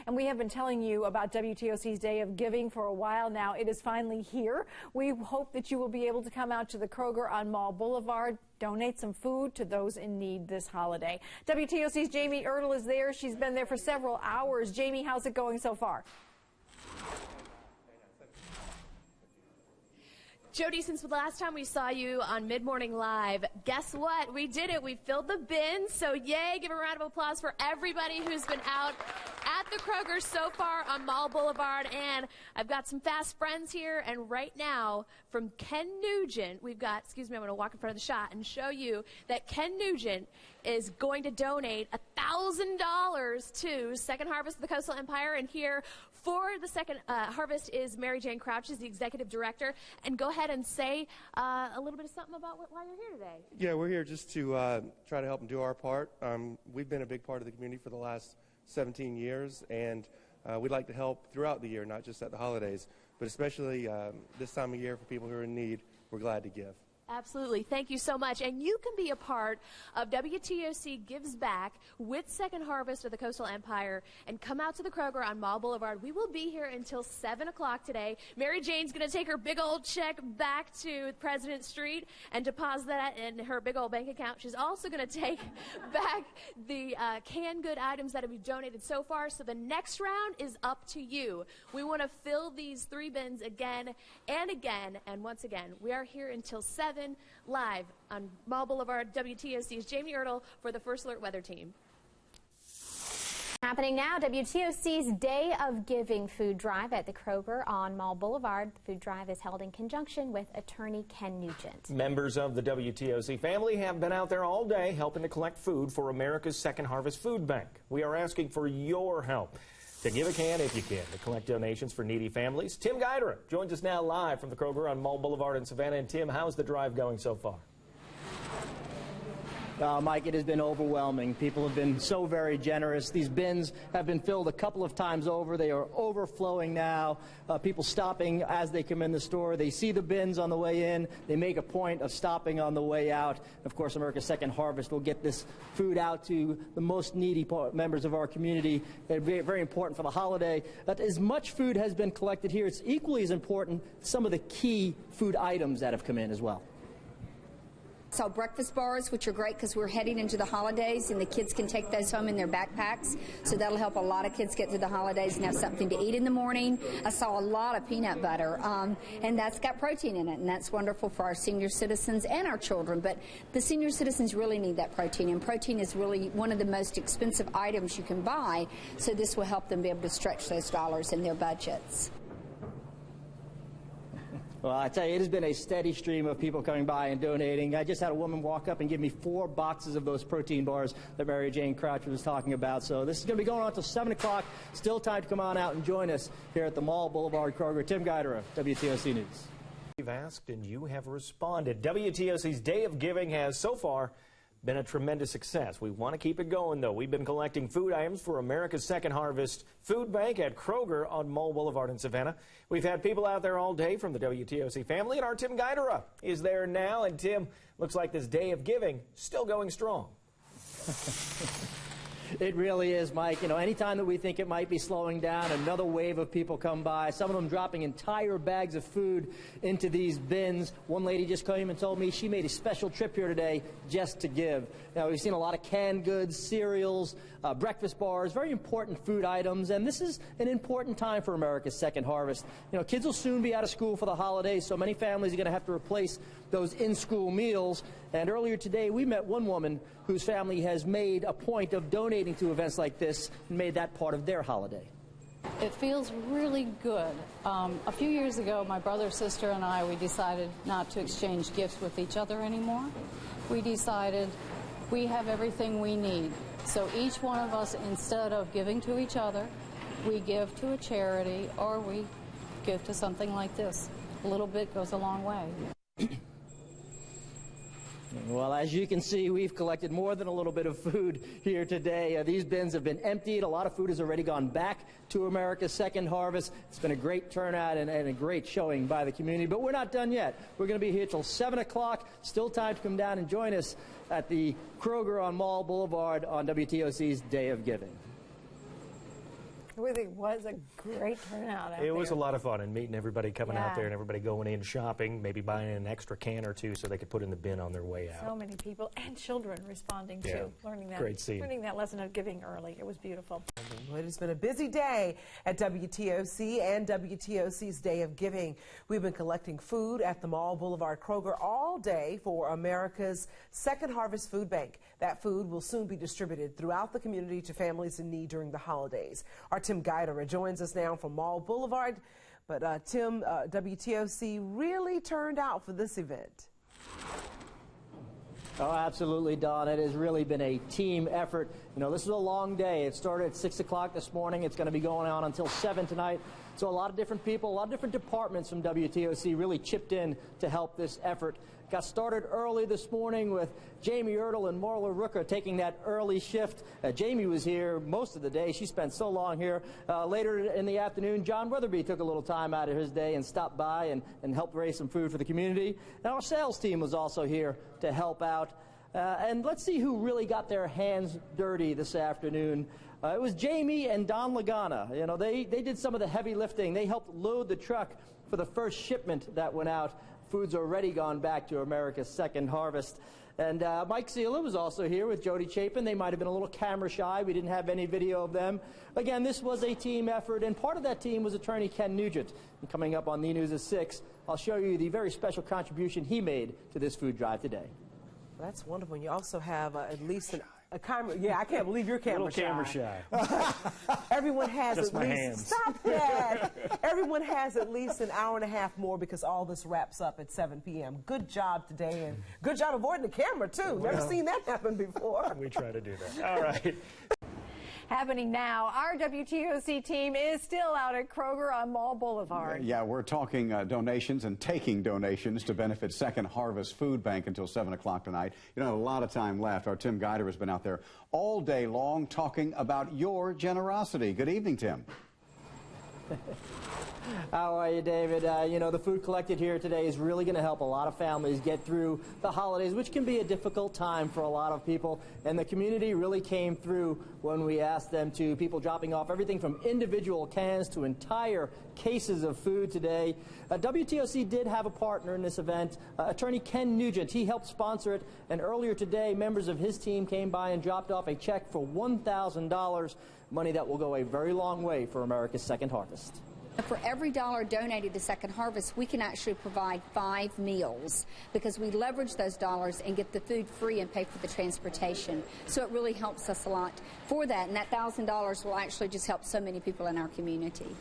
And we have been telling you about WTOC's Day of Giving for a while now. It is finally here. We hope that you will be able to come out to the Kroger on Mall Boulevard, donate some food to those in need this holiday. WTOC's Jamie Ertl is there. She's been there for several hours. Jamie, how's it going so far? Jody, since the last time we saw you on Mid Morning Live, guess what? We did it. We filled the bins. So yay, give a round of applause for everybody who's been out at the Kroger so far on Mall Boulevard. And I've got some fast friends here. And right now, from Ken Nugent, we've got, excuse me, I'm going to walk in front of the shot and show you that Ken Nugent is going to donate $1,000 to Second Harvest of the Coastal Empire. And here for the Second Harvest is Mary Jane Crouch, is the executive director. And go ahead and say a little bit of something about why you're here today. Yeah, we're here just to try to help and do our part. We've been a big part of the community for the last 17 years, and we'd like to help throughout the year, not just at the holidays, but especially this time of year for people who are in need. We're glad to give. Absolutely. Thank you so much. And you can be a part of WTOC Gives Back with Second Harvest of the Coastal Empire and come out to the Kroger on Mall Boulevard. We will be here until 7 o'clock today. Mary Jane's going to take her big old check back to President Street and deposit that in her big old bank account. She's also going to take back the canned good items that have been donated so far. So the next round is up to you. We want to fill these 3 bins again and again. And once again, we are here until 7 live on Mall Boulevard. WTOC's Jamie Ertl for the First Alert Weather Team. Happening now, WTOC's Day of Giving food drive at the Kroger on Mall Boulevard. The food drive is held in conjunction with attorney Ken Nugent. Members of the WTOC family have been out there all day helping to collect food for America's Second Harvest Food Bank. We are asking for your help to give a can if you can to collect donations for needy families. Tim Guidera joins us now live from the Kroger on Mall Boulevard in Savannah. And Tim, how's the drive going so far? Mike, it has been overwhelming. People have been so very generous. These bins have been filled a couple of times over. They are overflowing now. People stopping as they come in the store. They see the bins on the way in. They make a point of stopping on the way out. Of course, America's Second Harvest will get this food out to the most needy members of our community. It's very, very important for the holiday. That as much food has been collected here, it's equally as important some of the key food items that have come in as well. So breakfast bars, which are great because we're heading into the holidays and the kids can take those home in their backpacks. So that'll help a lot of kids get through the holidays and have something to eat in the morning. I saw a lot of peanut butter, and that's got protein in it, and that's wonderful for our senior citizens and our children. But the senior citizens really need that protein, and protein is really one of the most expensive items you can buy. So this will help them be able to stretch those dollars in their budgets. Well, I tell you, it has been a steady stream of people coming by and donating. I just had a woman walk up and give me 4 boxes of those protein bars that Mary Jane Crouch was talking about. So this is going to be going on until 7 o'clock. Still time to come on out and join us here at the Mall Boulevard Kroger. Tim Guidera, WTOC News. You've asked and you have responded. WTOC's Day of Giving has so far been a tremendous success. We want to keep it going, though. We've been collecting food items for America's Second Harvest Food Bank at Kroger on Mall Boulevard in Savannah. We've had people out there all day from the WTOC family, and our Tim Guidera is there now. And Tim, looks like this Day of Giving still going strong. It really is, Mike. You know, anytime that we think it might be slowing down, another wave of people come by, some of them dropping entire bags of food into these bins. One lady just came and told me she made a special trip here today just to give. Now, we've seen a lot of canned goods, cereals, breakfast bars, very important food items, and this is an important time for America's Second Harvest. You know, kids will soon be out of school for the holidays, so many families are going to have to replace those in-school meals. And earlier today, we met one woman whose family has made a point of donating to events like this and made that part of their holiday. It feels really good. A few years ago, my brother, sister, and I, we decided not to exchange gifts with each other anymore. We decided we have everything we need. So each one of us, instead of giving to each other, we give to a charity or we give to something like this. A little bit goes a long way. Well, as you can see, we've collected more than a little bit of food here today. These bins have been emptied. A lot of food has already gone back to America's Second Harvest. It's been a great turnout and a great showing by the community. But we're not done yet. We're going to be here till 7 o'clock. Still time to come down and join us at the Kroger on Mall Boulevard on WTOC's Day of Giving. It was a great turnout out there. It was a lot of fun, and meeting everybody coming out Yeah. there and everybody going in shopping, maybe buying an extra can or two so they could put in the bin on their way out. So many people and children responding Yeah. to learning that lesson of giving early. It was beautiful. Well, it has been a busy day at WTOC and WTOC's Day of Giving. We've been collecting food at the Mall Boulevard Kroger all day for America's Second Harvest Food Bank. That food will soon be distributed throughout the community to families in need during the holidays. Our Tim Guider joins us now from Mall Boulevard. But Tim, WTOC really turned out for this event. Oh, absolutely, Don. It has really been a team effort. You know, this is a long day. It started at 6 o'clock this morning. It's going to be going on until 7 tonight. So a lot of different people, a lot of different departments from WTOC really chipped in to help this effort. Got started early this morning with Jamie Ertl and Marla Rooker taking that early shift. Jamie was here most of the day. She spent so long here. Later in the afternoon, John Weatherby took a little time out of his day and stopped by and helped raise some food for the community. And our sales team was also here to help out. And let's see who really got their hands dirty this afternoon. It was Jamie and Don Lagana. You know, they did some of the heavy lifting. They helped load the truck for the first shipment that went out. Food's already gone back to America's Second Harvest. And Mike Seela was also here with Jody Chapin. They might have been a little camera shy. We didn't have any video of them. Again, this was a team effort, and part of that team was attorney Ken Nugent. And coming up on the News at 6, I'll show you the very special contribution he made to this food drive today. That's wonderful. And you also have at least a camera. Yeah, I can't believe you're camera shy. Camera shy. Everyone has Just at my least. hands. Stop that. Everyone has at least an hour and a half more because all this wraps up at 7 p.m. Good job today, and good job avoiding the camera too. Never seen that happen before. We try to do that. All right. Happening now, our WTOC team is still out at Kroger on Mall Boulevard. Yeah, we're talking donations and taking donations to benefit Second Harvest Food Bank until 7 o'clock tonight. You don't have a lot of time left. Our Tim Guider has been out there all day long talking about your generosity. Good evening, Tim. How are you, David? You know, the food collected here today is really going to help a lot of families get through the holidays, which can be a difficult time for a lot of people. And the community really came through when we asked them to. People dropping off everything from individual cans to entire cases of food today. WTOC did have a partner in this event, attorney Ken Nugent. He helped sponsor it. And earlier today, members of his team came by and dropped off a check for $1,000, money that will go a very long way for America's Second Harvest. For every dollar donated to Second Harvest, we can actually provide 5 meals because we leverage those dollars and get the food free and pay for the transportation. So it really helps us a lot for that, and that $1,000 will actually just help so many people in our community.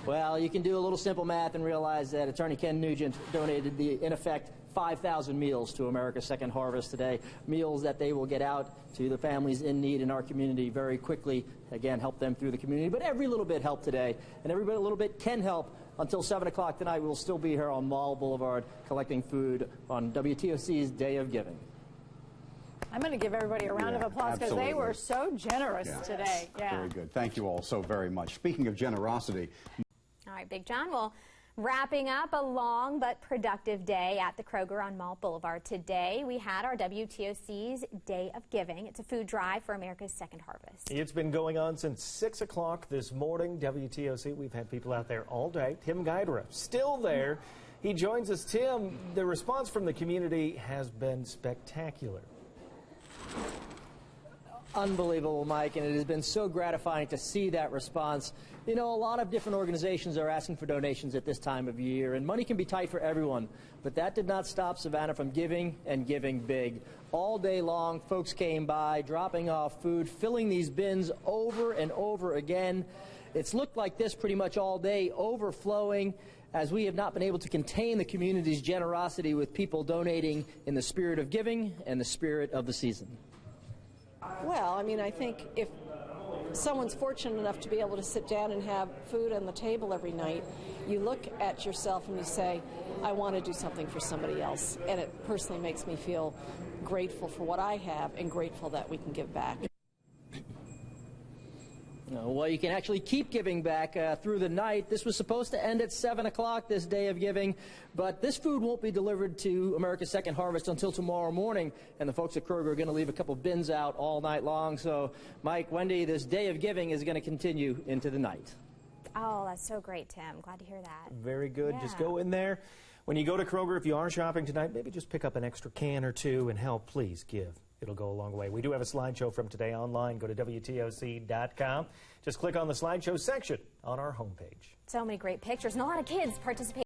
Well, you can do a little simple math and realize that attorney Ken Nugent donated in effect 5,000 meals to America's Second Harvest today, meals that they will get out to the families in need in our community very quickly. Again, help them through the community, but every little bit helped today, and every little bit can help. Until 7 o'clock tonight, we'll still be here on Mall Boulevard collecting food on WTOC's Day of Giving. I'm going to give everybody a round of applause because they were so generous today. Yeah. Very good. Thank you all so very much. Speaking of generosity. All right, Big John. Well, wrapping up a long but productive day at the Kroger on Mall Boulevard. Today, we had our WTOC's Day of Giving. It's a food drive for America's Second Harvest. It's been going on since 6 o'clock this morning. WTOC, we've had people out there all day. Tim Guidera, still there. He joins us. Tim, the response from the community has been spectacular. Unbelievable, Mike, and it has been so gratifying to see that response. You know, a lot of different organizations are asking for donations at this time of year, and money can be tight for everyone, but that did not stop Savannah from giving and giving big. All day long, folks came by, dropping off food, filling these bins over and over again. It's looked like this pretty much all day, overflowing, as we have not been able to contain the community's generosity with people donating in the spirit of giving and the spirit of the season. Well, I mean, I think if someone's fortunate enough to be able to sit down and have food on the table every night, you look at yourself and you say, I want to do something for somebody else. And it personally makes me feel grateful for what I have and grateful that we can give back. Well, you can actually keep giving back through the night. This was supposed to end at 7 o'clock, this day of giving, but this food won't be delivered to America's Second Harvest until tomorrow morning, and the folks at Kroger are going to leave a couple bins out all night long. So, Mike, Wendy, this day of giving is going to continue into the night. Oh, that's so great, Tim. Glad to hear that. Very good. Yeah. Just go in there. When you go to Kroger, if you are shopping tonight, maybe just pick up an extra can or two and help. Please give. It'll go a long way. We do have a slideshow from today online. Go to WTOC.com. Just click on the slideshow section on our homepage. So many great pictures and a lot of kids participating.